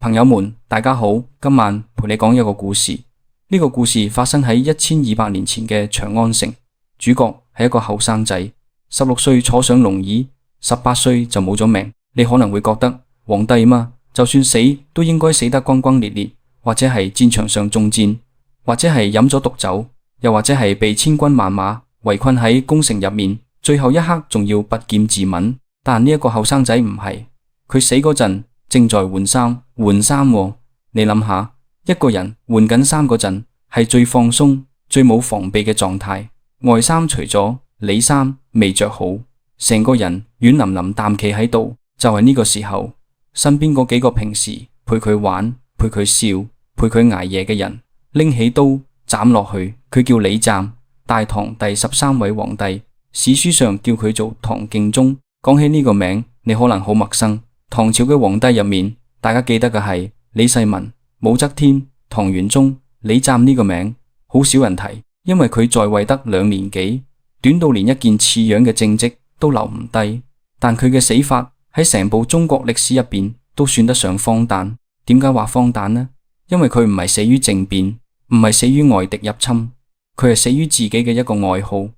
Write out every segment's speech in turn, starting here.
朋友們，大家好，今晚陪你講一個故事。呢個故事發生喺1200年前嘅長安城，主角係一個後生仔，16歲坐上龍椅，18歲就冇咗命。你可能會覺得皇帝嘛，就算死都應該死得轟轟烈烈，或者係戰場上中箭，或者係飲咗毒酒，又或者係被千軍萬馬圍困喺宮城入面，最後一刻仲要拔劍自刎。但呢一個後生仔唔係，佢死嗰陣正在換衫喎。你諗下，一個人換緊衫嗰陣係最放鬆、最冇防備嘅狀態，外衫除咗，裏衫未着好，成個人軟腍腍啖企喺度。就係呢個時候，身邊嗰幾個平時陪佢玩、陪佢笑、陪佢捱夜嘅人，拎起刀斬落去。佢叫李湛，大唐第13位皇帝，史書上叫佢做唐敬宗。講起呢個名，你可能好陌生。唐朝嘅皇帝入面，大家記得嘅係李世民、武則天、唐玄宗。李湛呢個名好少人提，因為佢在位得2年幾，短到連一件似樣嘅政績都留唔低。但佢嘅死法喺成部中國歷史入邊都算得上荒誕。點解話荒誕呢？因為佢唔係死於政變，唔係死於外敵入侵，佢係死於自己嘅一個愛好。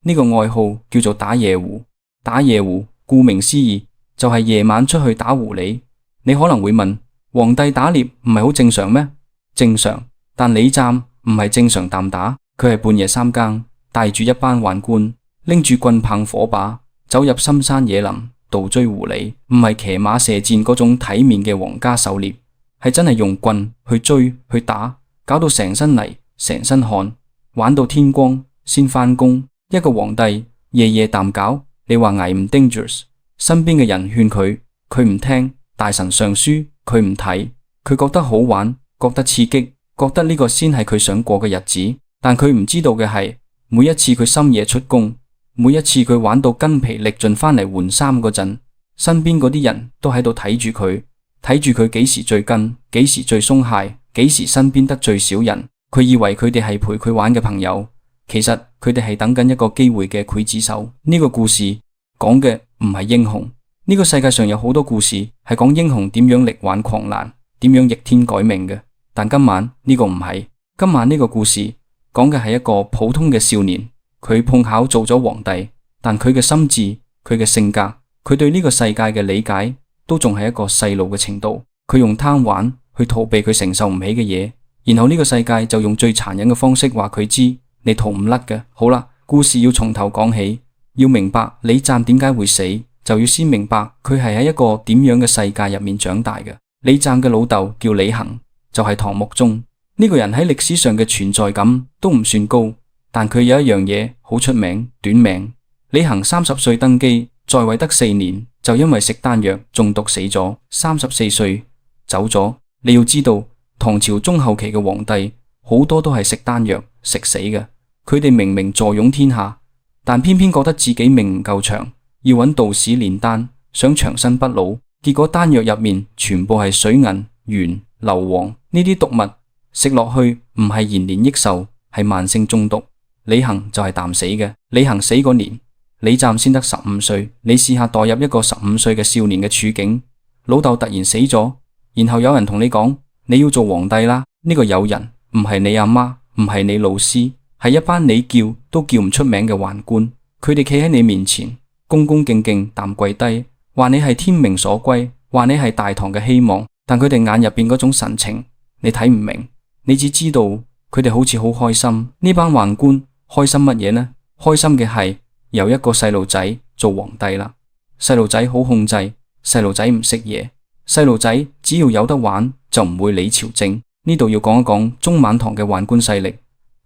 呢個愛好叫做打夜壺。打夜壺顧名思義就係夜晚出去打狐狸。你可能會問，皇帝打獵唔係好正常咩？正常，但李湛唔係正常啖打，佢係半夜3更帶住一班宦官，拎住棍棒火把，走入深山野林，盜追狐狸。唔係騎馬射箭嗰種體面嘅皇家狩獵，係真係用棍去追去打，搞到成身泥成身汗，玩到天光先返工。一個皇帝夜夜啖搞，你話危唔 dangerous？ 身邊嘅人勸佢，佢唔聽；大臣上書，佢唔睇。佢覺得好玩，覺得刺激，覺得呢個先係佢想過嘅日子。但佢唔知道嘅係，每一次佢深夜出宮，每一次佢玩到筋疲力盡翻嚟換衫嗰陣，身邊嗰啲人都喺度睇住佢，睇住佢幾時最跟，幾時最鬆懈，幾時身邊得最少人。佢以為佢哋係陪佢玩嘅朋友，其實佢哋係等緊一個機會嘅劊子手。呢個故事講嘅唔係英雄。呢個世界上有好多故事係講英雄點樣力挽狂瀾，點樣逆天改命嘅。但今晚呢個唔係。今晚呢個故事講嘅係一個普通嘅少年，佢碰巧做咗皇帝，但佢嘅心智、佢嘅性格、佢對呢個世界嘅理解都仲係一個細路嘅程度。佢用貪玩去逃避佢承受唔起嘅嘢，然後呢個世界就用最殘忍嘅方式話佢知你逃唔甩嘅。好啦，故事要從頭講起。要明白李湛點解會死，就要先明白佢係喺一個點樣嘅世界入面長大嘅。李湛嘅老豆叫李恆，就係唐穆宗。呢個人喺歷史上嘅存在感都唔算高，但佢有一樣嘢好出名，短命。李恆30歲登基，在位得4年，就因為食丹藥中毒死咗，34歲走咗。你要知道，唐朝中後期嘅皇帝好多都係食丹藥食死嘅。佢哋明明坐擁天下，但偏偏覺得自己命唔夠長，要揾道士煉丹，想長生不老。結果丹藥入面全部係水銀、鉛、硫磺呢啲毒物，食落去唔係延年益壽，係慢性中毒。李恆就係啖死嘅。李恆死嗰年，李湛先得15歲。你試下代入一個15歲嘅少年嘅處境，老豆突然死咗，然後有人同你講你要做皇帝啦。呢個有人唔係你阿媽，唔係你老師，係一班你叫都叫唔出名嘅宦官。佢哋企喺你面前，恭恭敬敬啖跪低，話你係天命所歸，話你係大唐嘅希望。但佢哋眼入邊嗰種神情，你睇唔明，你只知道佢哋好似好開心。呢班宦官開心乜嘢呢？開心嘅係由一個細路仔做皇帝啦。細路仔好控制，細路仔唔識嘢，細路仔只要有得玩就唔會理朝政。呢度要講一講中晚唐嘅宦官勢力，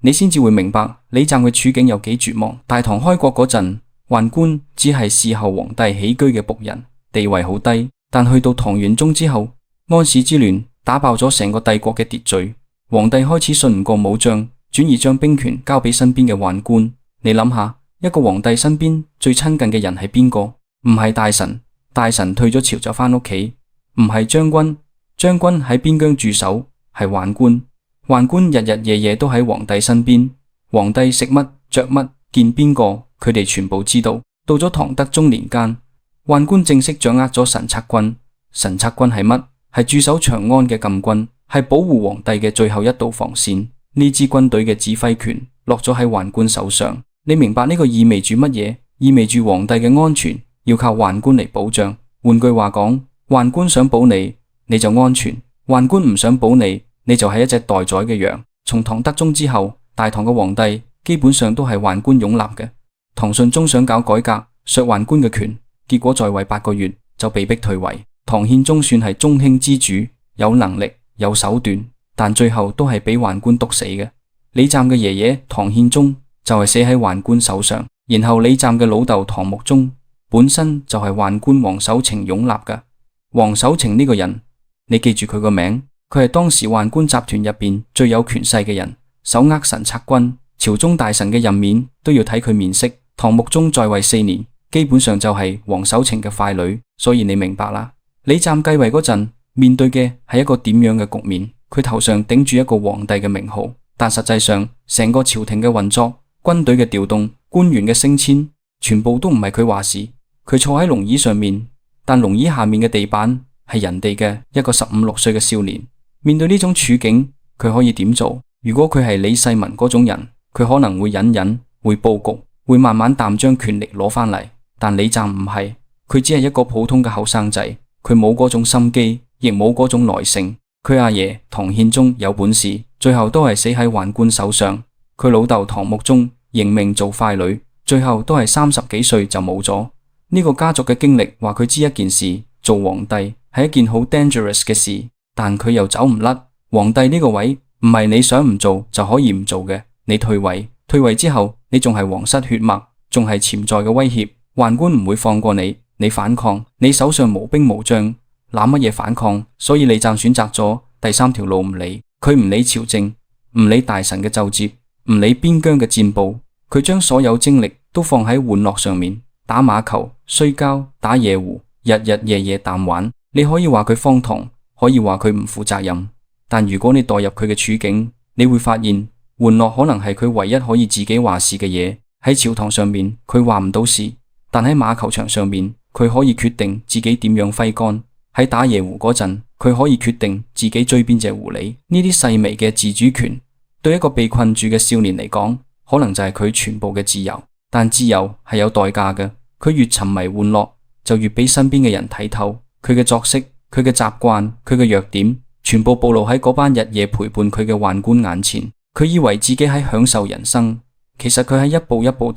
你先至會明白李湛嘅處境有幾絕望。大唐開國嗰陣，宦官只係侍候皇帝起居嘅僕人，地位好低。但去到唐玄宗之後，安史之亂打爆咗成個帝國嘅秩序，皇帝開始信唔過武將，轉而將兵權交俾身邊嘅宦官。你諗下，一個皇帝身邊最親近嘅人係邊個？唔係大臣，大臣退咗朝就翻屋企；唔係將軍，將軍喺邊疆駐守，係宦官。宦官日日夜夜都喺皇帝身邊，皇帝食乜着乜見邊個，佢哋全部知道。到咗唐德宗年間，宦官正式掌握咗神策軍。神策軍係乜？係駐守長安嘅禁軍，係保護皇帝嘅最後一道防線。呢支軍隊嘅指揮權落咗喺宦官手上。你明白呢個意味住乜嘢？意味住皇帝嘅安全要靠宦官嚟保障。換句話講，宦官想保你，你就安全；宦官唔想保你，你就係一隻待宰嘅羊。從唐德宗之後，大唐嘅皇帝基本上都係宦官擁立嘅。唐順宗想搞改革，削宦官嘅權，結果在位8個月就被逼退位。唐憲宗算係中興之主，有能力有手段，但最後都係俾宦官毒死嘅。李湛嘅爺爺唐憲宗就係死喺宦官手上，然後李湛嘅老豆唐穆宗本身就係宦官王守澄擁立嘅。王守澄呢個人，你記住佢個名，佢係當時宦官集團入邊最有權勢嘅人，手握神策軍，朝中大臣嘅任免都要睇佢面色。唐穆宗在位4年，基本上就係王守澄嘅傀儡，所以你明白啦。李湛繼位嗰陣，面對嘅係一個點樣嘅局面？佢頭上頂住一個皇帝嘅名號，但實際上成個朝廷嘅運作、軍隊嘅調動、官員嘅升遷，全部都唔係佢話事。佢坐喺龍椅上面，但龍椅下面嘅地板係人哋嘅一個15、16歲嘅少年。面對呢種處境，佢可以點做？如果佢係李世民嗰種人，佢可能會隱，會布局，會慢慢淡將權力攞翻嚟。但李湛唔係，佢只係一個普通嘅後生仔，佢冇嗰種心機，亦冇嗰種耐性。佢阿爺唐憲宗有本事，最後都係死喺宦官手上。佢老豆唐穆宗認命做傀儡，最後都係30幾歲就冇咗。呢個家族嘅經歷話佢知一件事，做皇帝係一件好 dangerous 嘅事，但佢又走唔甩。皇帝呢個位唔係你想唔做就可以唔做嘅。你退位之後，你仲係皇室血脈，仲係潛在嘅威脅。宦官唔會放過你，你反抗，你手上無兵無將，攬乜嘢反抗？所以李湛選擇咗第3條路，唔理佢，唔理朝政，唔理大臣嘅奏摺，唔理邊疆嘅戰報，佢將所有精力都放喺玩樂上面，打馬球、摔跤、打夜壺，日日夜夜淡玩。你可以話佢荒唐，可以話佢唔負責任，但如果你代入佢嘅處境，你會發現玩樂可能係佢唯一可以自己話事嘅嘢。喺朝堂上面佢話唔到事，但喺馬球場上面佢可以決定自己點樣揮桿。喺打夜壺嗰陣，佢可以決定自己追邊隻狐狸。呢啲細微嘅自主權，對一個被困住嘅少年嚟講，可能就係佢全部嘅自由。但自由係有代價嘅，佢越沉迷玩樂，就越俾身邊嘅人睇透佢嘅作息、佢嘅習慣、佢嘅弱點，全部暴露喺嗰班日夜陪伴佢嘅宦官眼前。佢以為自己喺享受人生，其實佢喺一步一步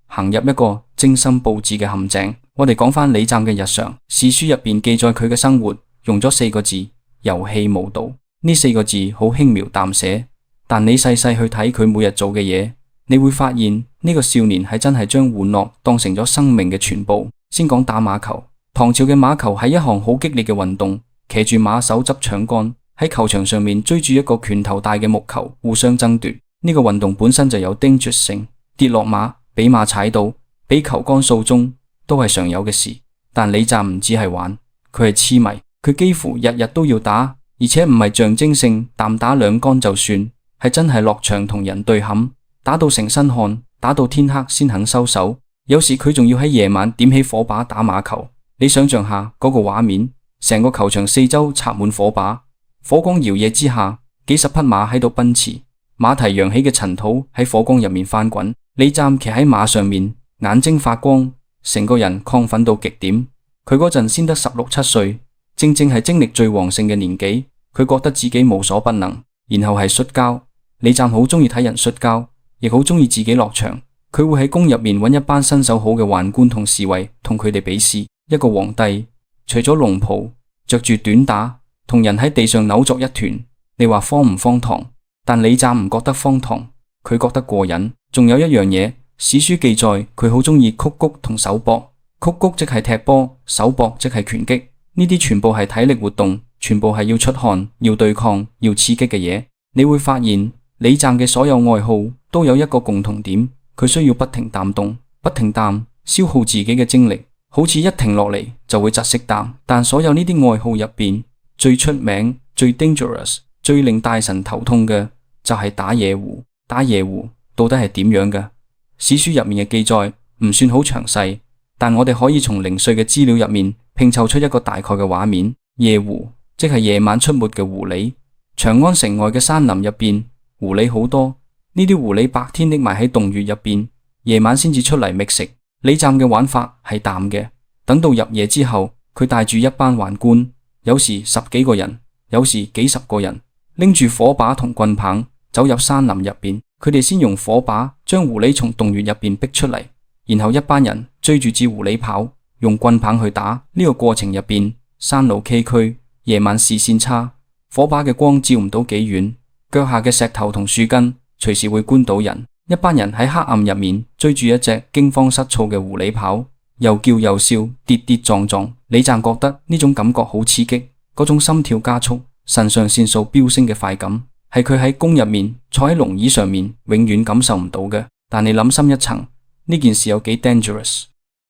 行入一個精心佈置嘅陷阱。我哋講翻李湛嘅日常，史書入邊記載佢嘅生活，用咗4個字：遊戲無度。呢4個字好輕描淡寫，但你細細去睇佢每日做嘅嘢，你會發現呢個少年係真係將玩樂當成咗生命嘅全部。先講打馬球，唐朝嘅馬球係一項好激烈嘅運動，騎住馬手執搶桿，喺球場上面追住一個拳頭大嘅木球互相爭奪。呢個運動本身就有 dangerous 性，跌落馬，俾馬踩到，俾球桿掃中，都係常有嘅事。但李湛唔只係玩，佢係痴迷，佢幾乎日日都要打，而且唔係象徵性啖打2桿就算，係真係落場同人對撼，打到成身汗，打到天黑先肯收手。有時佢仲要喺夜晚點起火把打馬球。你想象下嗰個畫面，成個球場四周插滿火把，火光搖曳之下，幾十匹馬喺度奔馳，馬蹄揚起嘅塵土喺火光入面翻滾。李湛騎喺馬上面，眼睛發光，成個人亢奮到極點。佢嗰陣先得16、17歲，正正係精力最旺盛嘅年紀。佢覺得自己無所不能。然後係摔跤，李湛好中意睇人摔跤，亦好中意自己落場。佢會喺宮入面揾一班身手好嘅宦官同侍衛，同佢哋比試。一個皇帝除咗龍袍，着住短打，同人喺地上扭作一團，你話荒唔荒唐？但李湛唔覺得荒唐，佢覺得過癮。仲有一樣嘢，史書記載佢好中意曲鞠同手搏。曲鞠即係踢波，手搏即係拳擊。呢啲全部係體力活動，全部係要出汗、要對抗、要刺激嘅嘢。你會發現李湛嘅所有愛好都有一個共同點，佢需要不停淡動，不停淡消耗自己嘅精力，好似一停落嚟就會窒息淡。但所有呢啲愛好入邊，最出名、最 dangerous、最令大臣頭痛嘅就係打野狐。打野狐到底係點樣嘅？史書入面嘅記載唔算好詳細，但我哋可以從零碎嘅資料入面拼湊出一個大概嘅畫面。野狐即係夜晚出沒嘅狐狸。長安城外嘅山林入邊，狐狸好多。呢啲狐狸白天匿埋喺洞穴入邊，夜晚先至出嚟覓食。李湛嘅玩法係淡嘅，等到入夜之後，佢帶住一班宦官，有時10幾個人，有時幾十個人，拎住火把同棍棒走入山林入邊。佢哋先用火把將狐狸從洞穴入邊逼出嚟，然後一班人追住隻狐狸跑，用棍棒去打。呢個過程入邊，山路崎嶇，夜晚視線差，火把嘅光照唔到幾遠，腳下嘅石頭同樹根隨時會灌到人。一班人喺黑暗入面追住一隻驚慌失措嘅狐狸跑，又叫又笑，跌跌撞撞。李湛覺得呢種感覺好刺激，嗰種心跳加速、腎上腺素飆升嘅快感，係佢喺宮入面坐喺龍椅上面永遠感受唔到嘅。但你諗深一層，呢件事有幾 dangerous？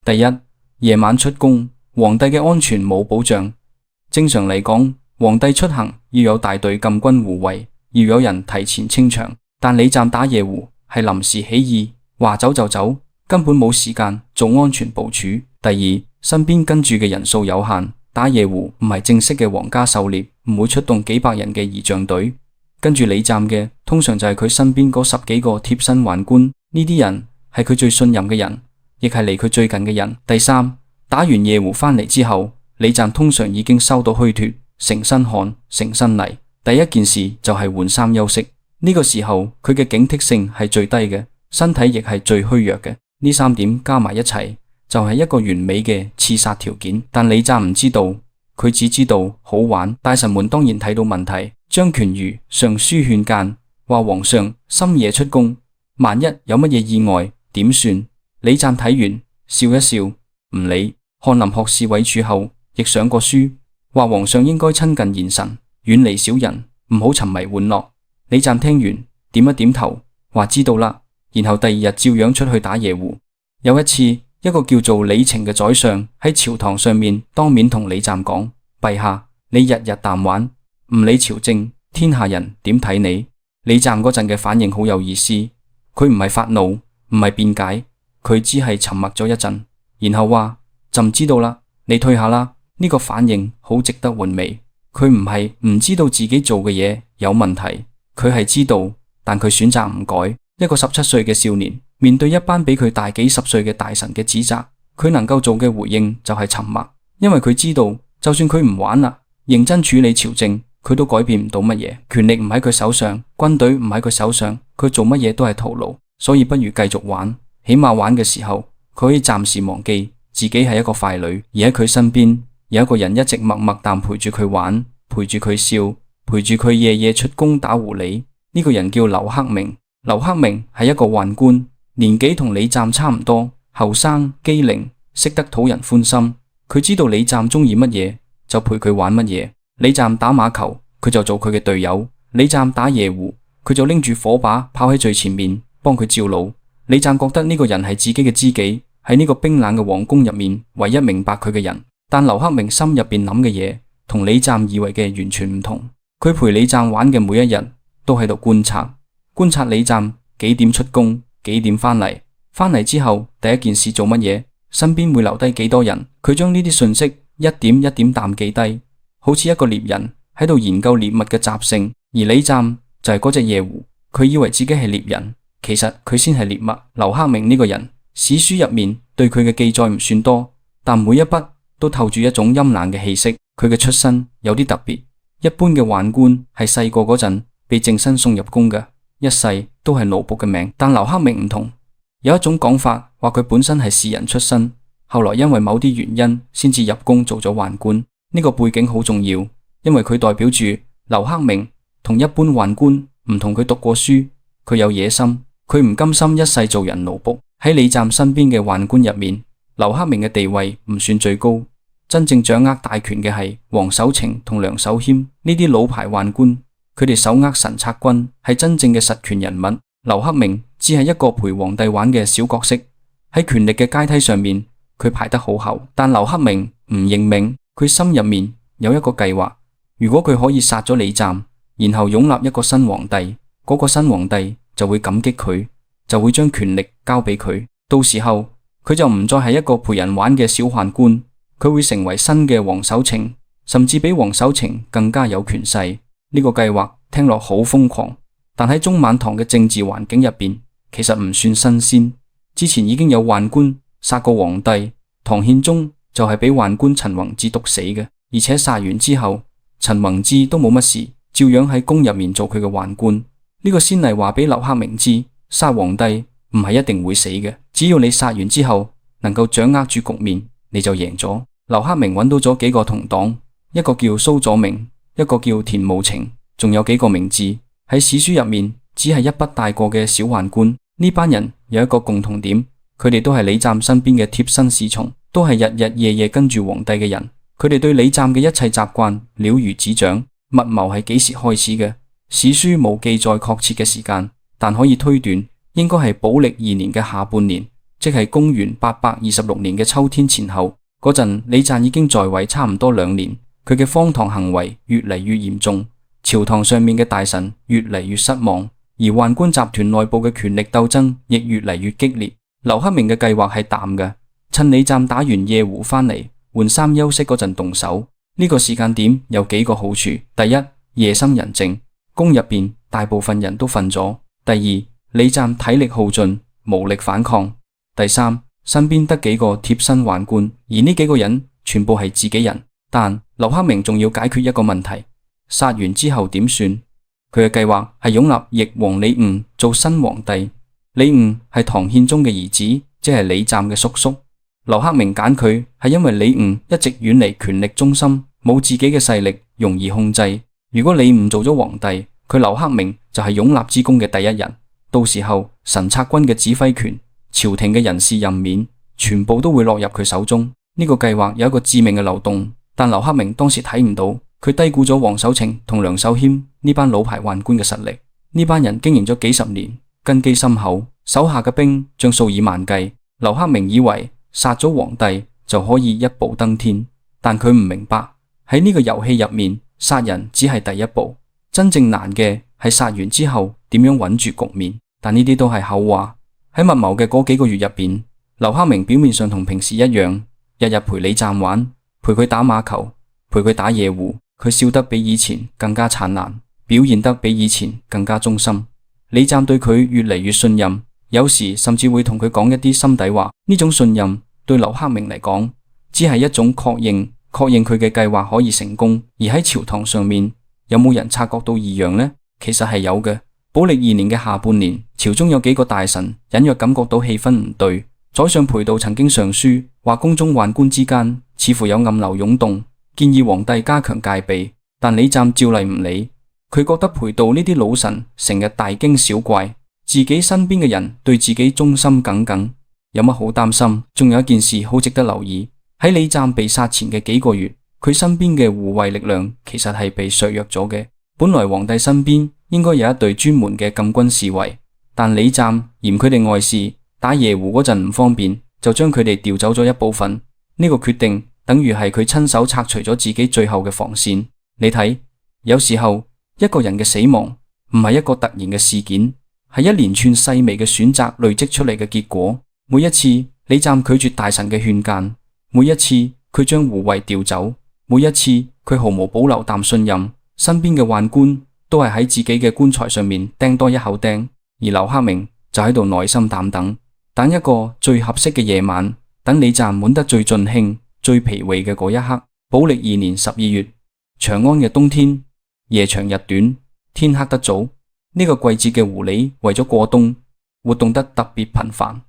第一，夜晚出宮，皇帝嘅安全冇保障。正常嚟講，皇帝出行要有大隊禁軍護衛，要有人提前清場。但李湛打夜壺係臨時起意，話走就走，根本冇時間做安全部署。第二，身邊跟住嘅人數有限，打夜壺唔係正式嘅皇家狩獵，唔會出動幾百人嘅儀仗隊。跟住李湛嘅通常就係佢身邊嗰10幾個貼身宦官，呢啲人係佢最信任嘅人，亦係離佢最近嘅人。第三，打完夜壺翻嚟之後，李湛通常已經收到虛脫，成身汗，成身泥。第一件事就係換衫休息。呢個時候佢嘅警惕性係最低嘅，身體亦係最虛弱嘅。呢3點加埋一齊就係一個完美嘅刺殺條件。但李湛唔知道，佢只知道好玩。大臣們當然睇到問題，張權如上書勸諫，話皇上深夜出宮，萬一有乜嘢意外點算？李湛睇完笑一笑，唔理。翰林學士韋柱後亦上過書，話皇上應該親近賢臣，遠離小人，唔好沉迷玩樂。李湛聽完點一點頭，話知道啦。然後第二日照樣出去打夜壺。有一次，一個叫做李澄嘅宰相喺朝堂上面當面同李湛講：陛下，你日日淡玩，唔理朝政，天下人點睇你？李湛嗰陣嘅反應好有意思，佢唔係發怒，唔係辯解，佢只係沉默咗一陣，然後話：朕知道啦，你退下啦。呢個反應好值得玩味。佢唔係唔知道自己做嘅嘢有問題。佢係知道，但佢選擇唔改。一個17歲嘅少年，面對一班比佢大幾十歲嘅大臣嘅指責，佢能夠做嘅回應就係沉默，因為佢知道，就算佢唔玩啦，認真處理朝政，佢都改變唔到乜嘢。權力唔喺佢手上，軍隊唔喺佢手上，佢做乜嘢都係徒勞，所以不如繼續玩。起碼玩嘅時候，佢可以暫時忘記自己係一個傀儡，而喺佢身邊有一個人一直默默但陪住佢玩，陪住佢笑，陪住佢夜夜出宮打狐狸。呢個人叫劉克明。劉克明係一個宦官，年紀同李湛差唔多，後生機靈，識得討人歡心。佢知道李湛中意乜嘢，就陪佢玩乜嘢。李湛打馬球，佢就做佢嘅隊友；李湛打夜壺，佢就拎住火把跑喺最前面幫佢照路。李湛覺得呢個人係自己嘅知己，喺呢個冰冷嘅皇宮入面唯一明白佢嘅人。但劉克明心入邊諗嘅嘢同李湛以為嘅完全唔同。佢陪李湛玩嘅每一日都喺度觀察李湛幾點出宮，幾點翻嚟，翻嚟之後第一件事做乜嘢，身邊會留低幾多人。佢將呢啲信息一點一點淡記低，好似一個獵人喺度研究獵物嘅習性。而李湛就係嗰隻夜壺，佢以為自己係獵人，其實佢先係獵物。劉克明呢個人，史書入面對佢嘅記載唔算多，但每一筆都透住一種陰冷嘅氣息。佢嘅出身有啲特別，一般嘅宦官係細個嗰陣被淨身送入宮嘅，一世都係奴僕嘅命。但劉克明唔同，有一種講法話佢本身係士人出身，後來因為某啲原因先至入宮做咗宦官。呢個背景好重要，因為佢代表住劉克明同一般宦官唔同。佢讀過書，佢有野心，佢唔甘心一世做人奴僕。喺李湛身邊嘅宦官入面，劉克明嘅地位唔算最高，真正掌握大權嘅係王守澄同梁守謙呢啲老牌宦官。佢哋手握神策軍，係真正嘅實權人物。劉克明只係一個陪皇帝玩嘅小角色，喺權力嘅階梯上面，佢排得好後。但劉克明唔認命，佢心入面有一個計劃。如果佢可以殺咗李湛，然後擁立一個新皇帝，嗰個新皇帝就會感激佢，就會將權力交俾佢。到時候佢就唔再係一個陪人玩嘅小宦官，佢會成為新嘅王守澄，甚至比王守澄更加有權勢。呢個計劃聽落好瘋狂，但喺中晚唐嘅政治環境入邊，其實唔算新鮮。之前已經有宦官殺過皇帝，唐憲宗就係俾宦官陳弘志毒死嘅，而且殺完之後，陳弘志都冇乜事，照樣喺宮入面做佢嘅宦官。呢個先例話俾劉克明知，殺皇帝唔係一定會死嘅，只要你殺完之後能夠掌握住局面，你就贏咗。劉克明揾到咗幾個同黨，一個叫蘇佐明，一個叫田慕情，仲有幾個名字喺史書入面只係一筆帶過嘅小宦官。呢班人有一個共同點，佢哋都係李湛身邊嘅貼身侍從，都係日日夜夜跟住皇帝嘅人。佢哋對李湛嘅一切習慣了如指掌。密謀係幾時開始嘅？史書冇記載確切嘅時間，但可以推斷應該係寶曆2年嘅下半年，即係公元826年嘅秋天前後。嗰陣李湛已經在位差唔多2年，佢嘅荒唐行為越嚟越嚴重，朝堂上面嘅大臣越嚟越失望，而宦官集團內部嘅權力鬥爭亦越嚟越激烈。劉克明嘅計劃係淡嘅，趁李湛打完夜壺翻嚟換衫休息嗰陣動手。呢個時間點有幾個好處：第一，夜深人靜，宮入邊大部分人都瞓咗；第二，李湛體力耗盡，無力反抗；第三，身邊得幾個貼身宦官，而呢幾個人全部係自己人。但劉克明仲要解決一個問題：殺完之後點算？佢嘅計劃係擁立翼王李兀做新皇帝。李兀係唐憲宗嘅兒子，即係李湛嘅叔叔。劉克明揀佢係因為李兀一直遠離權力中心，冇自己嘅勢力，容易控制。如果李兀做咗皇帝，佢劉克明就係擁立之功嘅第一人。到時候神策軍嘅指揮權、朝廷嘅人事任免，全部都會落入佢手中。呢個計劃有一個致命嘅漏洞，但劉克明當時睇唔到，佢低估咗王守澄同梁守謙呢班老牌宦官嘅實力。呢班人經營咗幾十年，根基深厚，手下嘅兵將數以萬計。劉克明以為殺咗皇帝就可以一步登天，但佢唔明白喺呢個遊戲入面，殺人只係第一步，真正難嘅係殺完之後點樣穩住局面。但呢啲都係後話。喺密謀嘅嗰幾個月入邊，劉克明表面上同平時一樣，日日陪李湛玩，陪佢打馬球，陪佢打夜壺。佢笑得比以前更加燦爛，表現得比以前更加忠心。李湛對佢越嚟越信任，有時甚至會同佢講一啲心底話。呢種信任對劉克明嚟講，只係一種確認佢嘅計劃可以成功。而喺朝堂上面，有冇人察覺到異樣呢？其實係有嘅。寶曆2年嘅下半年，朝中有幾個大臣隱約感覺到氣氛唔對。宰相裴度曾經上書話，宮中宦官之間似乎有暗流湧動，建議皇帝加強戒備。但李湛照例唔理，佢覺得裴度呢啲老臣成日大驚小怪，自己身邊嘅人對自己忠心耿耿，有乜好擔心？仲有一件事好值得留意，喺李湛被殺前嘅幾個月，佢身邊嘅護衛力量其實係被削弱咗嘅。本來皇帝身邊應該有一隊專門嘅禁軍侍衛，但李湛嫌佢哋礙事，打夜壺嗰陣唔方便，就將佢哋調走咗一部分。呢個決定等於係佢親手拆除咗自己最後嘅防線。你睇，有時候一個人嘅死亡唔係一個突然嘅事件，係一連串細微嘅選擇累積出嚟嘅結果。每一次李湛拒絕大臣嘅勸諫，每一次佢將護衛調走，每一次佢毫無保留淡信任，身邊嘅宦官都係喺自己嘅棺材上面釘多一口釘，而劉克明就喺度耐心淡等，等一個最合適嘅夜晚，等李湛滿得最盡興、最疲憊嘅嗰一刻。寶曆2年12月，長安嘅冬天，夜長日短，天黑得早。呢個季節嘅狐狸為咗過冬，活動得特別頻繁，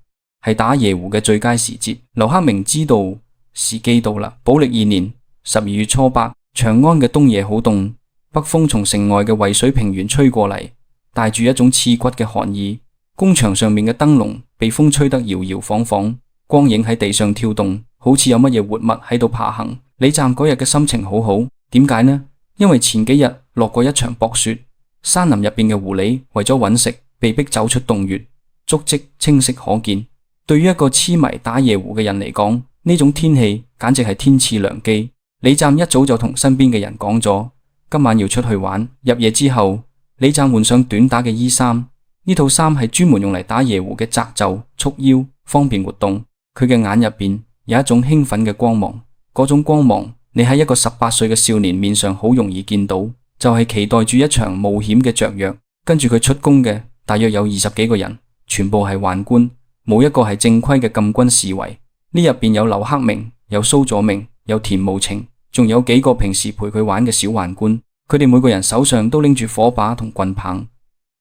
係打夜壺嘅最佳時節。劉克明知道時機到啦。寶曆2年12月初8，長安嘅冬夜好凍，北風從城外嘅渭水平原吹過嚟，帶住一種刺骨嘅寒意。宮牆上面嘅燈籠被風吹得搖搖晃晃，光影喺地上跳動，好似有乜嘢活物喺度爬行。李湛嗰日嘅心情好好，點解呢？因為前幾日落過一場薄雪，山林入邊嘅狐狸為咗揾食，被逼走出洞穴，足跡清晰可見。對於一個痴迷打夜壺嘅人嚟講，呢種天氣簡直係天賜良機。李湛一早就同身邊嘅人講咗，今晚要出去玩。入夜之後，李湛換上短打嘅衣衫，呢套衫係專門用嚟打夜壺嘅窄袖束腰，方便活動。佢嘅眼入邊有一種興奮嘅光芒，嗰種光芒你喺一個18歲嘅少年面上好容易見到，就係期待住一場冒險嘅雀躍。跟住佢出宮嘅大約有20幾個人，全部係宦官，冇一個係正規嘅禁軍侍衛。呢入邊有劉克明，有蘇佐明，有田無情，仲有幾個平時陪佢玩嘅小宦官。佢哋每個人手上都拎住火把同棍棒，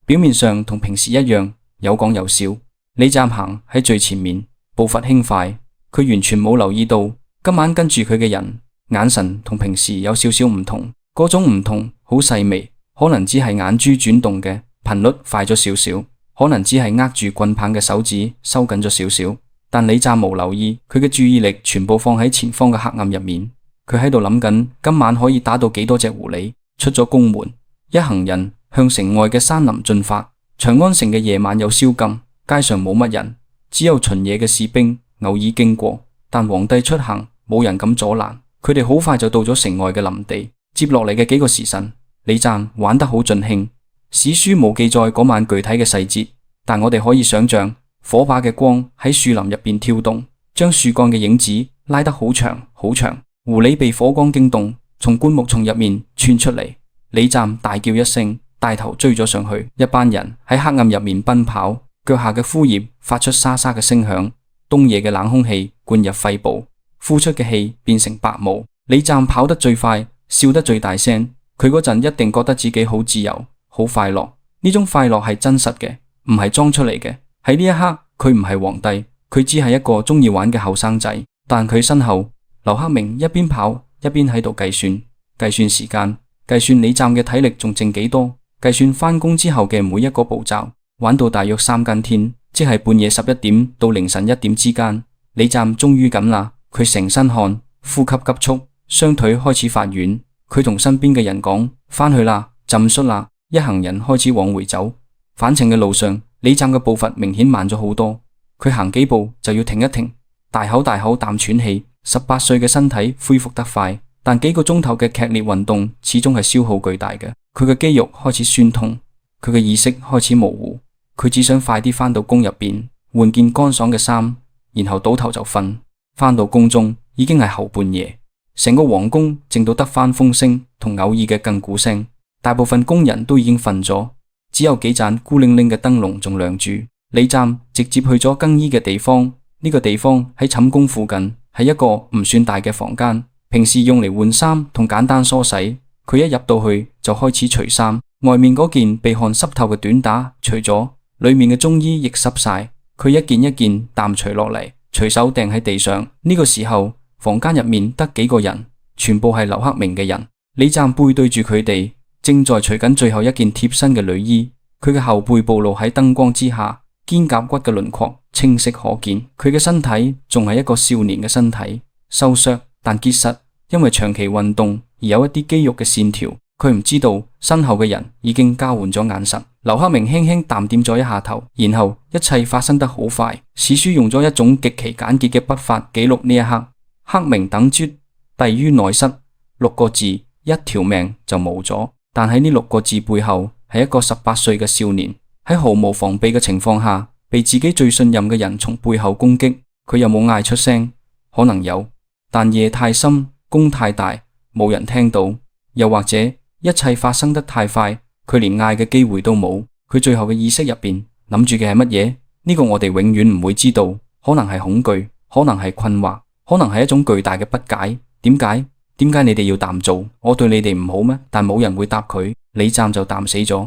表面上同平時一樣，有講有笑。李湛行喺最前面，步伐輕快，佢完全冇留意到今晚跟住佢嘅人眼神同平時有少少唔同，嗰種唔同好細微，可能只係眼珠轉動嘅頻率快咗少少，可能只係握住棍棒嘅手指收緊咗少少。但李湛無留意，佢嘅注意力全部放喺前方嘅黑暗入面。佢喺度諗緊今晚可以打到幾多隻狐狸。出咗宮門，一行人向城外嘅山林進發。長安城嘅夜晚有宵禁，街上冇乜人，只有巡夜嘅士兵偶爾經過。但皇帝出行，冇人敢阻攔。佢哋好快就到咗城外嘅林地。接落嚟嘅幾個時辰，李湛玩得好盡興。史書冇記載嗰晚具體嘅細節，但我哋可以想象火把嘅光喺樹林入邊跳動，將樹幹嘅影子拉得好長好長。狐狸被火光驚動，從灌木叢入面竄出嚟。李湛大叫一聲，帶頭追咗上去。一班人喺黑暗入面奔跑，腳下嘅枯葉發出沙沙嘅聲響。冬夜嘅冷空氣灌入肺部，呼出嘅氣變成白霧。李湛跑得最快，笑得最大聲。佢嗰陣一定覺得自己好自由，好快樂。呢種快樂係真實嘅，唔係裝出嚟嘅。喺呢一刻，佢唔係皇帝，佢只係一個中意玩嘅後生仔。但佢身後，劉克明一邊跑一邊喺度計算時間，計算李湛嘅體力仲剩幾多，計算返工之後嘅每一個步驟。玩到大約3更天，即係半夜11點到凌晨1點之間，李湛終於緊啦。佢成身汗，呼吸急促，雙腿開始發軟。佢同身邊嘅人講：返去啦，浸恤啦。一行人開始往回走。返程嘅路上，李湛嘅步伐明顯慢咗好多。佢行幾步就要停一停，大口啖喘氣。18歲嘅身體恢復得快，但幾個鐘頭嘅劇烈運動始終係消耗巨大嘅。佢嘅肌肉開始酸痛，佢嘅意識開始模糊。佢只想快啲返到宮入邊，換件乾爽嘅衫，然後倒頭就瞓。返到宮中已經係後半夜，成個皇宮靜到得返風聲同偶爾嘅更鼓聲。大部分宮人都已經瞓咗，只有幾盞孤零零嘅燈籠仲亮住。李湛直接去咗更衣嘅地方，呢個地方喺寢宮附近，係一個唔算大嘅房間，平時用嚟換衫同簡單梳洗。佢一入到去就開始除衫，外面嗰件被汗濕透嘅短打除咗，裏面嘅中衣亦濕晒。佢一件一件淡除落嚟，隨手掟喺地上。呢個時候，房間入面得幾個人，全部係劉克明嘅人。李湛背對住佢哋，正在除緊最後一件貼身嘅裏衣。佢嘅後背暴露喺燈光之下，肩胛骨嘅輪廓清晰可見。佢嘅身體仲係一個少年嘅身體，瘦削但結實，因為長期運動而有一啲肌肉嘅線條。佢唔知道身後嘅人已經交換咗眼神。劉克明輕輕淡點咗一下頭，然後一切發生得好快。史書用咗一種極其簡潔嘅筆法記錄呢一刻：克明等啜，斃於內室，6個字，一條命就冇咗。但喺呢6個字背後，係一個18歲嘅少年喺毫無防備嘅情況下，被自己最信任嘅人從背後攻擊。佢有冇嗌出聲？可能有，但夜太深，宮太大，冇人聽到。又或者一切發生得太快，佢連嗌嘅機會都冇。佢最後嘅意識入邊諗住嘅係乜嘢？呢個我哋永遠唔會知道。可能係恐懼，可能係困惑，可能係一種巨大嘅不解。點解你哋要淡做？我對你哋唔好咩？但冇人會答佢。李湛就淡死咗。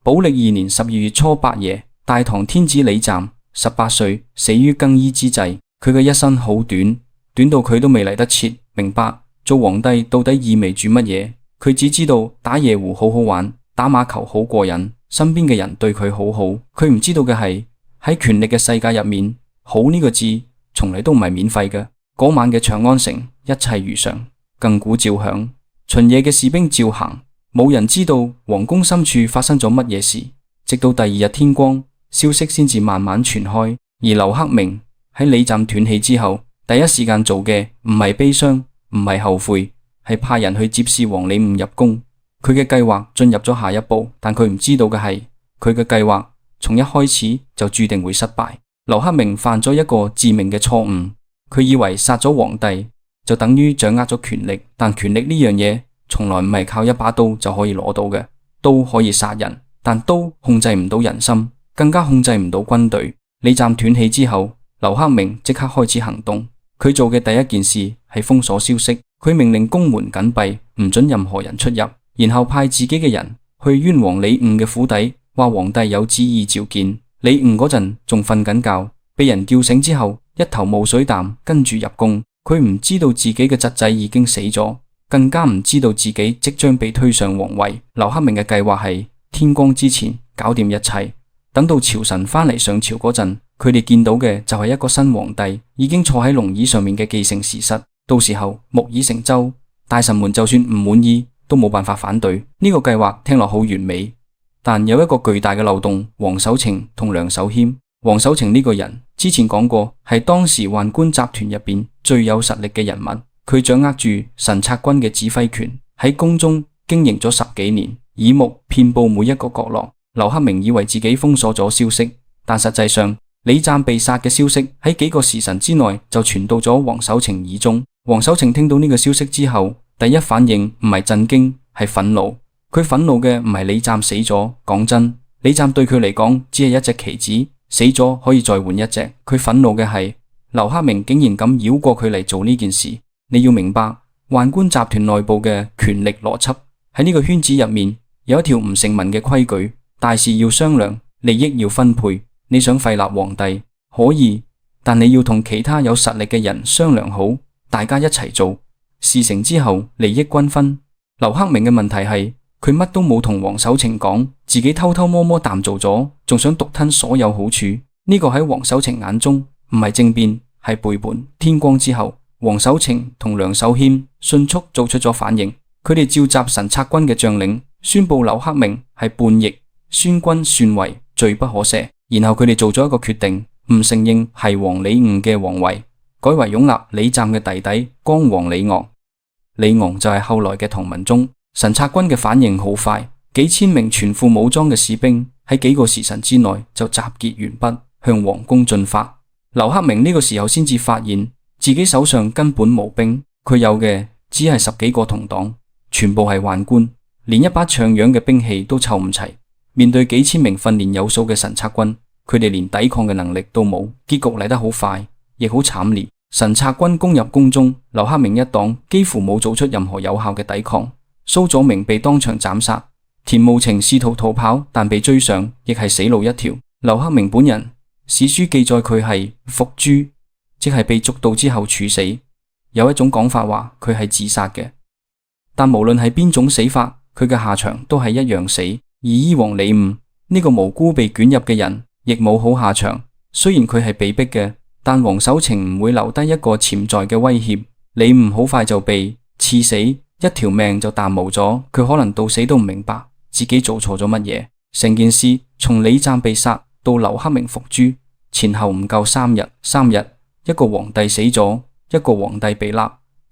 寶曆2年12月初8夜，大唐天子李湛18歲，死於更衣之際。佢嘅一生好短，短到佢都未嚟得切明白做皇帝到底意味住乜嘢。佢只知道打夜壺好好玩，打馬球好過癮，身邊嘅人對佢好好。佢唔知道嘅係喺權力嘅世界入面，好呢個字從嚟都唔係免費嘅。嗰晚嘅長安城一切如常，更鼓照響，巡夜嘅士兵照行，冇人知道皇宮深處發生咗乜嘢事。直到第二日天光，消息先至慢慢傳開。而劉克明喺李湛斷氣之後，第一時間做嘅唔係悲傷，唔係後悔，係派人去接侍王李兀入宮。佢嘅計劃進入咗下一步，但佢唔知道嘅係，佢嘅計劃從一開始就注定會失敗。劉克明犯咗一個致命嘅錯誤，佢以為殺咗皇帝就等於掌握咗權力。但權力呢樣嘢從來唔係靠一把刀就可以攞到嘅。刀可以殺人，但刀控制唔到人心，更加控制唔到軍隊。李站斷氣之後，劉克明即刻開始行動。佢做嘅第一件事係封鎖消息，佢命令宮門緊閉，唔准任何人出入，然後派自己嘅人去燕王李兀嘅府邸，話皇帝有旨意召見。李兀嗰陣仲瞓緊覺，被人叫醒之後，一頭霧水淡，跟住入宮。佢唔知道自己嘅侄仔已經死咗，更加唔知道自己即將被推上皇位。劉克明嘅計劃係天光之前搞掂一切，等到朝臣翻嚟上朝嗰陣，佢哋見到嘅就係一個新皇帝已經坐喺龍椅上面嘅既成事實。到時候木已成舟，大臣們就算唔滿意都冇辦法反對。呢個計劃聽落好完美，但有一個巨大嘅漏洞：王守澄同梁守謙。王守澄呢個人之前講過，係當時宦官集團入邊最有實力嘅人物，佢掌握住神策軍嘅指揮權，喺宮中經營咗10幾年，耳目遍布每一個角落。劉克明以為自己封鎖咗消息，但實際上李湛被殺嘅消息喺幾個時辰之內就傳到咗王守澄耳中。王守澄聽到呢個消息之後，第一反應唔係震驚，係憤怒。佢憤怒嘅唔係李湛死咗，講真，李湛對佢嚟講只係一隻棋子，死咗可以再換一隻。佢憤怒嘅係劉克明竟然咁繞過佢嚟做呢件事。你要明白，宦官集團內部嘅權力邏輯，喺呢個圈子入面有一條唔成文嘅規矩：大事要商量，利益要分配。你想廢立皇帝可以，但你要同其他有實力嘅人商量好，大家一齊做，事成之後利益均分。劉克明嘅問題係佢乜都冇同王守澄講，自己偷偷摸摸淡做咗，仲想獨吞所有好處。呢個喺王守澄眼中唔係政變，係背叛。天光之後，王守澄同梁守謙迅速做出咗反應，佢哋召集神策軍嘅將領，宣布劉克明係叛逆、宣君篡位，罪不可赦。然後佢哋做咗一個決定，唔承認係王李兀嘅皇位，改為擁立李湛嘅弟弟江王李昂。李昂就係後來嘅唐文宗。神策軍嘅反應好快，幾千名全副武裝嘅士兵喺幾個時辰之內就集結完畢，向皇宮進發。劉克明呢個時候先至發現自己手上根本無兵，佢有嘅只係10幾個同黨，全部係宦官，連一把像樣嘅兵器都湊唔齊。面對幾千名訓練有素嘅神策軍，佢哋連抵抗嘅能力都冇。結局嚟得好快，亦好慘烈。神策軍攻入宮中，劉克明一黨幾乎冇做出任何有效嘅抵抗。蘇佐明被當場斬殺，田慕情試圖逃跑，但被追上，亦係死路一條。劉克明本人，史書記載佢係伏誅，即係被捉到之後處死。有一種講法話佢係自殺嘅，但無論係邊種死法，佢嘅下場都係一樣死。而燕王李兀呢個無辜被捲入嘅人，亦冇好下場。雖然佢係被逼嘅，但王守澄唔會留低一個潛在嘅威脅。李兀好快就被刺死，一條命就淡無咗。佢可能到死都唔明白自己做錯咗乜嘢。成件事從李湛被殺到劉克明伏誅，前後唔夠3日。3日，一個皇帝死咗，一個皇帝被立，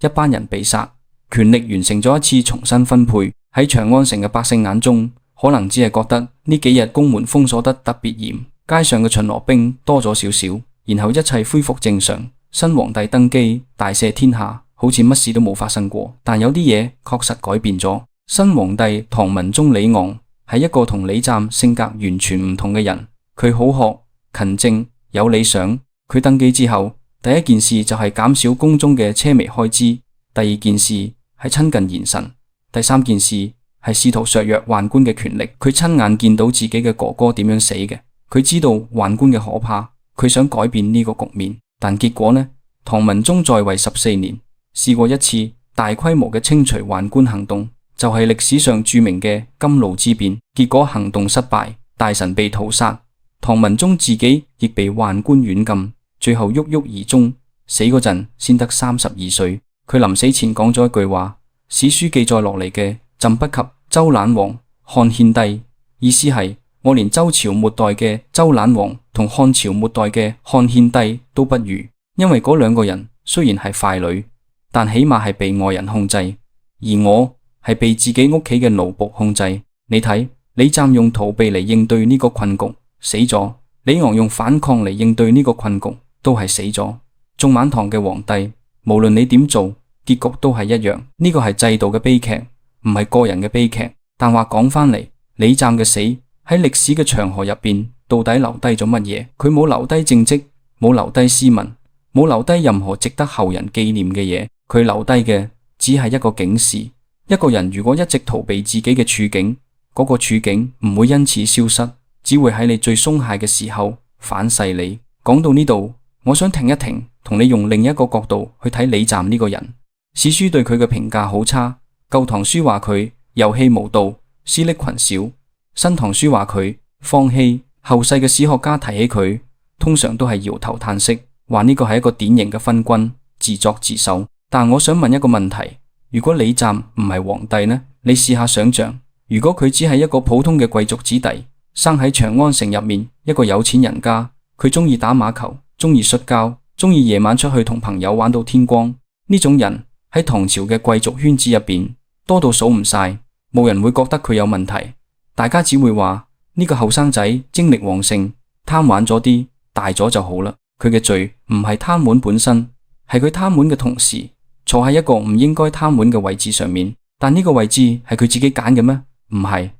一班人被殺，權力完成咗一次重新分配。喺長安城嘅百姓眼中，可能只係覺得呢幾日宮門封鎖得特別嚴，街上嘅巡邏兵多咗少少，然後一切恢復正常。新皇帝登基，大赦天下，好似乜事都冇發生過。但有啲嘢確實改變咗。新皇帝唐文宗李昂係一個同李湛性格完全唔同嘅人，佢好學、勤政、有理想。佢登基之後，第一件事就係減少宮中嘅車馬開支，第二件事係親近賢臣，第三件事係試圖削弱宦官嘅權力。佢親眼見到自己嘅哥哥點樣死嘅，佢知道宦官嘅可怕，佢想改變呢個局面。但結果呢？唐文宗在位14年，試過一次大規模嘅清除宦官行動，就係歷史上著名嘅甘露之變。結果行動失敗，大臣被屠殺，唐文宗自己亦被宦官軟禁，最後鬱鬱而終，死嗰陣先得32歲。佢臨死前講咗一句話，史書記載落嚟嘅朕不及周懶王、漢獻帝，意思係我連周朝末代嘅周懶王同漢朝末代嘅漢獻帝都不如。因為嗰兩個人雖然係傀儡，但起碼係被外人控制，而我係被自己屋企嘅奴僕控制。你睇，李湛用逃避嚟應對呢個困局，死咗；李昂用反抗嚟應對呢個困局，都係死咗。眾晚堂嘅皇帝，無論你點做，結局都係一樣。呢個係制度嘅悲劇，唔係個人嘅悲劇。但話講返嚟，李湛嘅死喺歷史嘅長河入邊，到底留低咗乜嘢？佢冇留低政績，冇留低詩文，冇留低任何值得後人紀念嘅嘢。佢留低嘅只係一個警示。一個人如果一直逃避自己嘅處境，嗰個處境唔會因此消失，只會喺你最鬆懈嘅時候反噬你。講到呢度，我想停一停，同你用另一個角度去睇李湛呢個人。史書對佢嘅評價好差，舊唐書話佢遊戲無道，私匿群小；新唐書話佢放棄。後世嘅史學家提起佢，通常都係搖頭嘆息，話呢個係一個典型嘅昏君，自作自受。但我想問一個問題，如果李湛唔係皇帝呢？你試下想象，如果佢只係一個普通嘅貴族子弟，生喺長安城入面一個有錢人家，佢中意打馬球，中意摔跤，中意夜晚出去同朋友玩到天光，呢種人喺唐朝嘅貴族圈子入邊多到數唔晒，冇人會覺得佢有問題，大家只會話呢個後生仔精力旺盛，貪玩咗啲，大咗就好啦。佢嘅罪唔係貪玩本身，係佢貪玩嘅同時坐喺一個唔應該貪玩嘅位置上面。但呢個位置係佢自己揀嘅咩？唔係。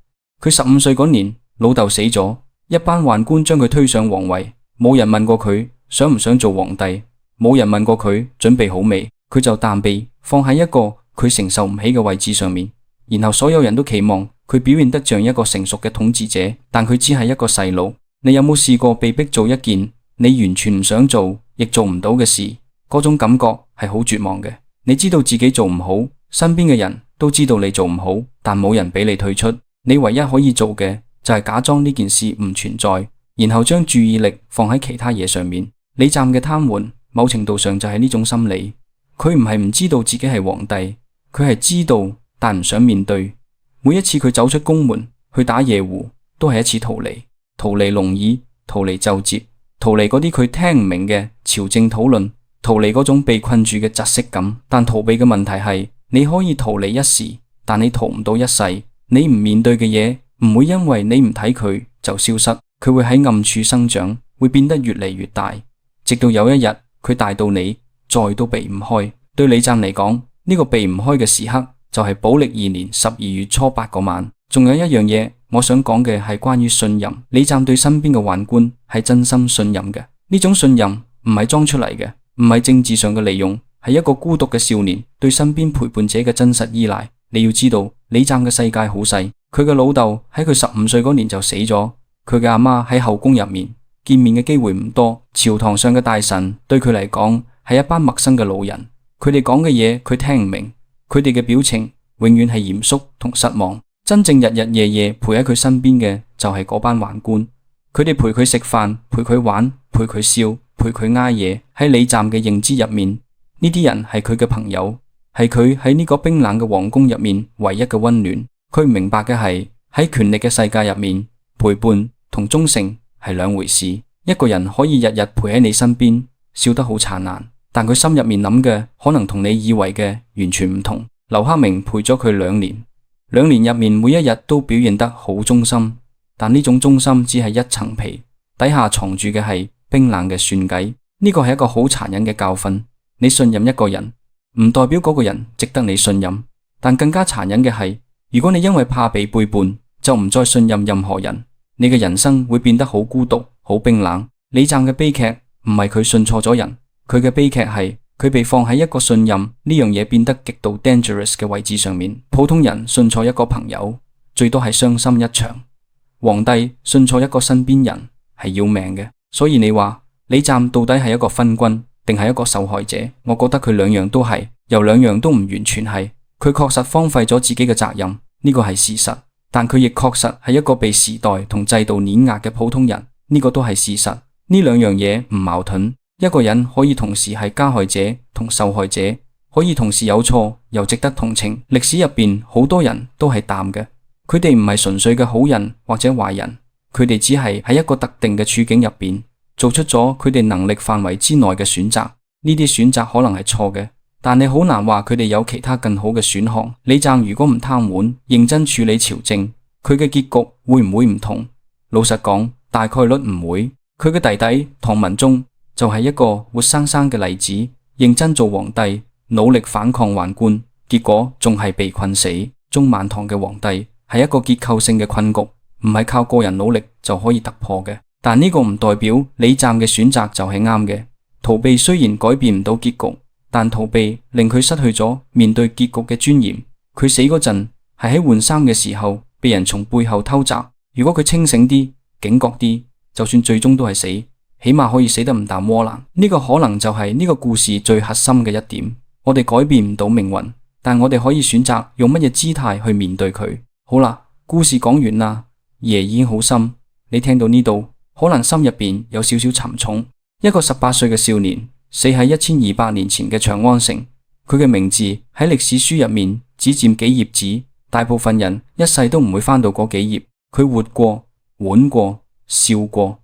佢15歲嗰年，老豆死咗，一班宦官將佢推上皇位，冇人問過佢想唔想做皇帝，冇人問過佢準備好未，佢就暫被放喺一個佢承受唔起嘅位置上面。然後所有人都期望佢表現得像一個成熟嘅統治者，但佢只係一個細路。你有冇試過被逼做一件你完全唔想做亦做唔到嘅事？嗰種感覺係好絕望嘅。你知道自己做唔好，身邊嘅人都知道你做唔好，但冇人俾你退出。你唯一可以做嘅就係假裝呢件事唔存在，然後將注意力放喺其他嘢上面。李湛嘅貪玩某程度上就係呢種心理。佢唔係唔知道自己係皇帝，佢係知道但唔想面對。每一次佢走出宮門去打夜壺，都係一次逃離，逃離龍議，逃離奏摺，逃離嗰啲佢聽唔明嘅朝政討論，逃離嗰種被困住嘅窒息感。但逃避嘅問題係，你可以逃離一時，但你逃唔到一世。你唔面對嘅嘢唔會因為你唔睇佢就消失，佢會喺暗處生長，會變得越嚟越大，直到有一日佢大到你再都避唔開。對李湛嚟講，呢個避唔開嘅時刻就係寶曆2年12月初8嗰晚。仲有一樣嘢我想講嘅係關於信任。李湛對身邊嘅宦官係真心信任嘅，呢種信任唔係裝出嚟嘅，唔係政治上嘅利用，係一個孤獨嘅少年對身邊陪伴者嘅真實依賴。你要知道，李湛嘅世界好細，佢嘅老豆喺佢15歲嗰年就死咗，佢嘅阿媽喺後宮入面，見面嘅機會唔多，朝堂上嘅大臣對佢嚟講係一班陌生嘅老人，佢哋講嘅嘢佢聽唔明，佢哋嘅表情永遠係嚴肅同失望。真正日日夜夜陪喺佢身邊嘅就係嗰班宦官，佢哋陪佢食飯，陪佢玩，陪佢笑，陪佢挨夜。喺李湛嘅認知入面，呢啲人係佢嘅朋友，係佢喺呢個冰冷嘅皇宮入面唯一嘅溫暖。佢唔明白嘅係，喺權力嘅世界入面，陪伴同忠誠係兩回事。一個人可以日日陪喺你身邊，笑得好燦爛，但佢心入面諗嘅可能同你以為嘅完全唔同。劉克明陪咗佢2年，2年入面每一日都表現得好忠心，但呢種忠心只係一層皮，底下藏住嘅係冰冷嘅算計。呢個係一個好殘忍嘅教訓。你信任一個人，唔代表嗰個人值得你信任，但更加殘忍嘅係，如果你因為怕被背叛，就唔再信任任何人，你嘅人生會變得好孤獨、好冰冷。李湛嘅悲劇唔係佢信錯咗人，佢嘅悲劇係佢被放喺一個信任呢樣嘢變得極度 dangerous 嘅位置上面。普通人信錯一個朋友，最多係傷心一場；皇帝信錯一個身邊人，係要命嘅。所以你話李湛到底係一個昏君定係一個受害者？我覺得佢兩樣都係，又兩樣都唔完全係。佢確實荒廢咗自己嘅責任，呢個係事實，但佢亦確實係一個被時代同制度碾壓嘅普通人，呢個都係事實。呢兩樣嘢唔矛盾。一個人可以同時係加害者同受害者，可以同時有錯又值得同情。歷史入邊好多人都係淡嘅，佢哋唔係純粹嘅好人或者壞人，佢哋只係喺一個特定嘅處境入邊做出咗佢哋能力範圍之內嘅選擇。呢啲選擇可能係錯嘅，但你好難話佢哋有其他更好嘅選項。李湛如果唔貪玩，認真處理朝政，佢嘅結局會唔會唔同？老實講，大概率唔會。佢嘅弟弟唐文宗就係一個活生生嘅例子，認真做皇帝，努力反抗宦官，結果仲係被困死。中晚唐嘅皇帝係一個結構性嘅困局，唔係靠個人努力就可以突破嘅。但呢個唔代表李湛嘅選擇就係啱嘅。逃避雖然改變唔到結局，但逃避令佢失去咗面對結局嘅尊嚴。佢死嗰陣係喺換衫嘅時候被人從背後偷襲。如果佢清醒啲、警覺啲，就算最終都係死，起碼可以死得唔啖窩囊。呢個可能就係呢個故事最核心嘅一點。我哋改變唔到命運，但我哋可以選擇用乜嘢姿態去面對佢。好啦，故事講完啦，夜已經好深，你聽到呢度可能心入邊有少少沉重。一個18歲嘅少年死喺1200年前嘅長安城，佢嘅名字喺歷史書入面只佔幾頁紙，大部分人一世都唔會翻到嗰幾頁。佢活過、玩過、笑過，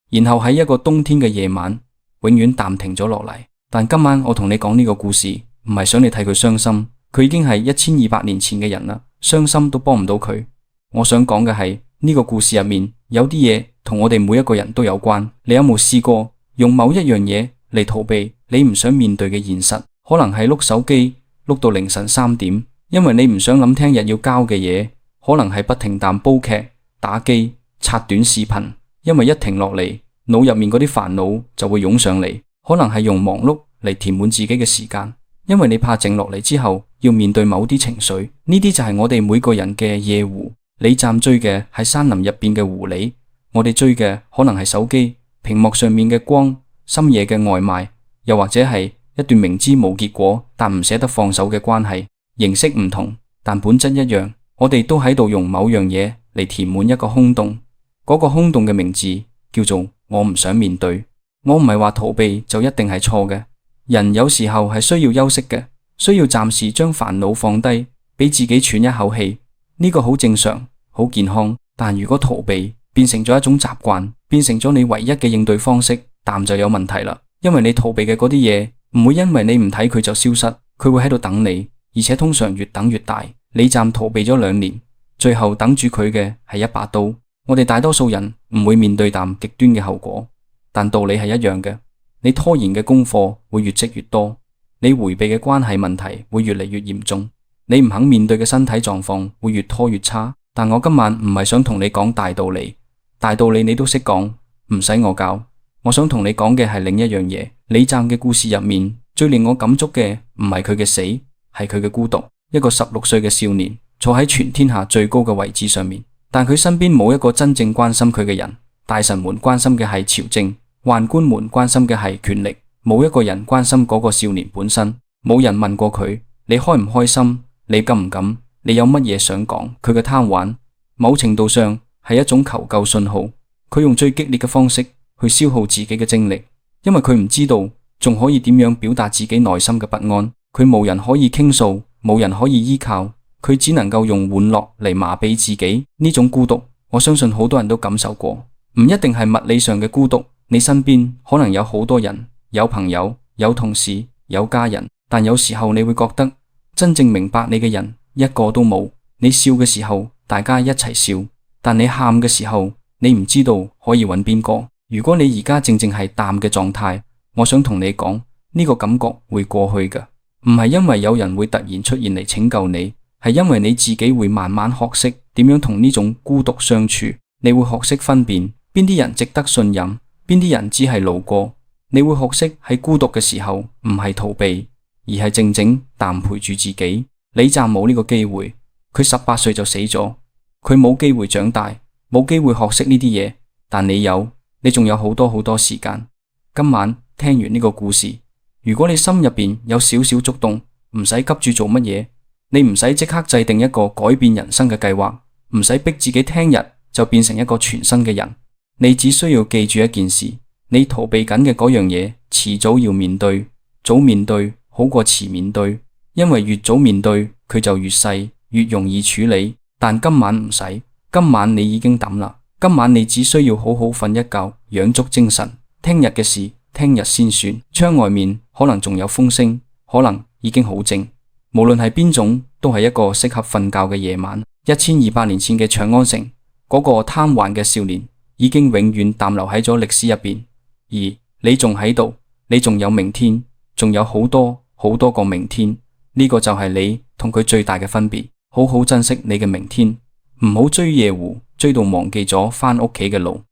然後喺一個冬天嘅夜晚永遠暫停咗落嚟。但今晚我同你講呢個故事，唔係想你替佢傷心，佢已經係1200年前嘅人啦，傷心都幫唔到佢。我想講嘅係呢個故事入面有啲嘢同我哋每一個人都有關。你有冇試過用某一樣嘢嚟逃避你唔想面對嘅現實？可能係碌手機碌到凌晨3點，因為你唔想諗聽日要交嘅嘢；可能係不停啖煲劇、打機、刷短視頻，因為一停落嚟，腦入面嗰啲煩惱就會湧上嚟；可能係用忙碌嚟填滿自己嘅時間，因為你怕靜落嚟之後要面對某啲情緒。呢啲就係我哋每個人嘅夜狐。李湛追嘅係山林入邊嘅狐狸，我哋追嘅可能係手機屏幕上面嘅光、深夜嘅外賣，又或者係一段明知冇結果但唔捨得放手嘅關係。形式唔同，但本質一樣，我哋都喺度用某樣嘢嚟填滿一個空洞。嗰個空洞嘅名字叫做我唔想面對。我唔係話逃避就一定係錯嘅，人有時候係需要休息嘅，需要暫時將煩惱放低，俾自己喘一口氣。呢個好正常，好健康。但如果逃避變成咗一種習慣，變成咗你唯一嘅應對方式，但就有問題啦。因為你逃避嘅嗰啲嘢唔會因為你唔睇佢就消失，佢會喺度等你，而且通常越等越大。李湛逃避咗2年，最後等住佢嘅係一把刀。我哋大多數人唔會面對淡極端嘅後果，但道理係一樣嘅。你拖延嘅功課會越積越多，你回避嘅關係問題會越嚟越嚴重，你唔肯面對嘅身體狀況會越拖越差。但我今晚唔係想同你講大道理，大道理你都識講，唔使我教。我想同你講嘅係另一樣嘢。李湛嘅故事入面最令我感觸嘅唔係佢嘅死，係佢嘅孤獨。一個16歲嘅少年坐喺全天下最高嘅位置上面，但佢身邊冇一個真正關心佢嘅人。大臣們關心嘅係朝政，宦官們關心嘅係權力，冇一個人關心嗰個少年本身。冇人問過佢，你開唔開心？你敢唔敢？你有乜嘢想講？佢嘅貪玩某程度上係一種求救信號，佢用最激烈嘅方式去消耗自己嘅精力，因為佢唔知道仲可以點樣表達自己內心嘅不安。佢冇人可以傾訴，冇人可以依靠，佢只能夠用玩樂嚟麻痹自己。呢種孤獨，我相信好多人都感受過，唔一定係物理上嘅孤獨。你身邊可能有好多人，有朋友，有同事，有家人，但有時候你會覺得真正明白你嘅人一個都冇。你笑嘅時候大家一齊笑，但你喊嘅時候你唔知道可以揾邊個。如果你而家正係淡嘅狀態，我想同你講，呢個感覺會過去嘅，唔係因為有人會突然出現嚟拯救你，係因為你自己會慢慢學識點樣同呢種孤獨相處。你會學識分辨邊啲人值得信任，邊啲人只係路過。你會學識喺孤獨嘅時候唔係逃避，而係靜靜淡陪住自己。李湛冇呢個機會，佢18歲就死咗，佢冇機會長大，冇機會學識呢啲嘢。但你有，你仲有好多好多時間。今晚聽完呢個故事，如果你心入邊有少少觸動，唔使急住做乜嘢，你唔使即刻制定一個改變人生嘅計劃，唔使逼自己聽日就變成一個全新嘅人。你只需要記住一件事，你逃避緊嘅嗰樣嘢，遲早要面對，早面對好過遲面對，因為越早面對佢就越細，越容易處理。但今晚唔使，今晚你已經抌啦，今晚你只需要好好瞓一覺，養足精神。聽日嘅事聽日先算。窗外面可能仲有風聲，可能已經好靜，無論係邊種都係一個適合瞓覺嘅夜晚。1200年前嘅長安城，嗰個貪玩嘅少年已經永遠淡留喺咗歷史入邊，而你仲喺度，你仲有明天，仲有好多好多個明天，呢個就係你同佢最大嘅分別。好好珍惜你嘅明天，唔好追夜壺，追到忘記咗返屋企嘅路。